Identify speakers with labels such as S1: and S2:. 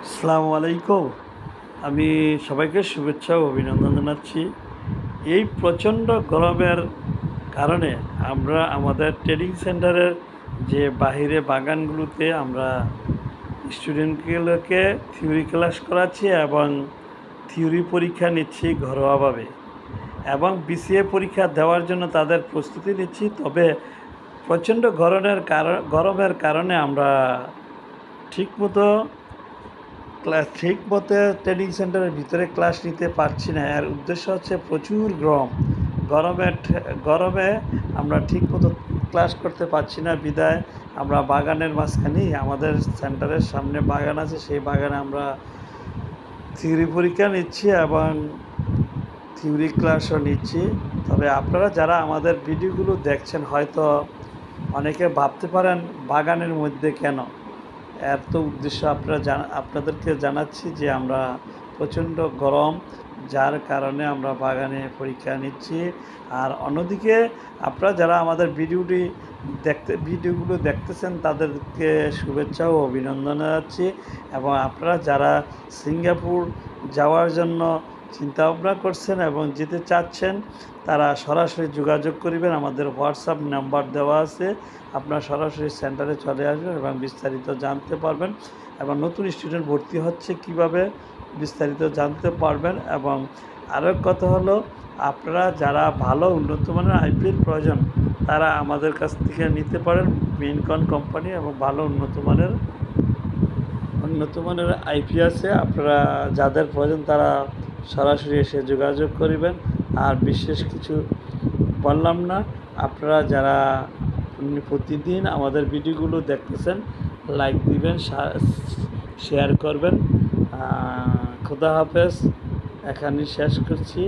S1: আসসালামু আলাইকুম। আমি সবাইকে শুভেচ্ছা ও অভিনন্দন জানাচ্ছি। এই প্রচণ্ড গরমের কারণে আমরা আমাদের ট্রেনিং সেন্টারের যে বাহিরে বাগানগুলোতে আমরা স্টুডেন্টগুলোকে থিওরি ক্লাস করাচ্ছি এবং থিওরি পরীক্ষা নিচ্ছি ঘরোয়াভাবে, এবং বিসিএ পরীক্ষা দেওয়ার জন্য তাদের প্রস্তুতি নিচ্ছি। তবে প্রচণ্ড গরমের কারণে আমরা ঠিকমতো ট্রেনিং সেন্টারের ভিতরে ক্লাস নিতে পারছি না। এর উদ্দেশ্য হচ্ছে প্রচুর গরমে আমরা ঠিকমতো ক্লাস করতে পারছি না। বিদায় আমরা বাগানের মাঝখানেই, আমাদের সেন্টারের সামনে বাগান আছে, সেই বাগানে আমরা থিওরি পরীক্ষা নিচ্ছি এবং থিওরি ক্লাসও নিচ্ছি। তবে আপনারা যারা আমাদের ভিডিওগুলো দেখছেন, হয়তো অনেকে ভাবতে পারেন বাগানের মধ্যে কেন। এর তো উদ্দেশ্য আপনাদেরকে জানাচ্ছি যে আমরা প্রচণ্ড গরম, যার কারণে আমরা বাগানে পরীক্ষা নিচ্ছি। আর অন্যদিকে আপনারা যারা আমাদের ভিডিওগুলো দেখতেছেন, তাদেরকে শুভেচ্ছা ও অভিনন্দন জানাচ্ছি। এবং আপনারা যারা সিঙ্গাপুর যাওয়ার জন্য চিন্তাভাবনা করছেন এবং যেতে চাচ্ছেন, তারা সরাসরি যোগাযোগ করিবেন। আমাদের হোয়াটসঅ্যাপ নাম্বার দেওয়া আছে, আপনারা সরাসরি সেন্টারে চলে আসবেন এবং বিস্তারিত জানতে পারবেন। এবং নতুন স্টুডেন্ট ভর্তি হচ্ছে কিভাবে বিস্তারিত জানতে পারবেন। এবং আরও কথা হলো, আপনারা যারা ভালো উন্নত মানের আইপিএল প্রয়োজন, তারা আমাদের কাছ থেকে নিতে পারেন। মিনকন কোম্পানি এবং ভালো উন্নত মানের আইপি আছে। আপনারা যাদের প্রয়োজন তারা সরাসরি এসে যোগাযোগ করিবেন। আর বিশেষ কিছু বললাম না। আপনারা যারা প্রতিদিন আমাদের ভিডিওগুলো দেখতেছেন, লাইক দিবেন, শেয়ার করবেন। খোদা হাফেজ, এখানেই শেষ করছি।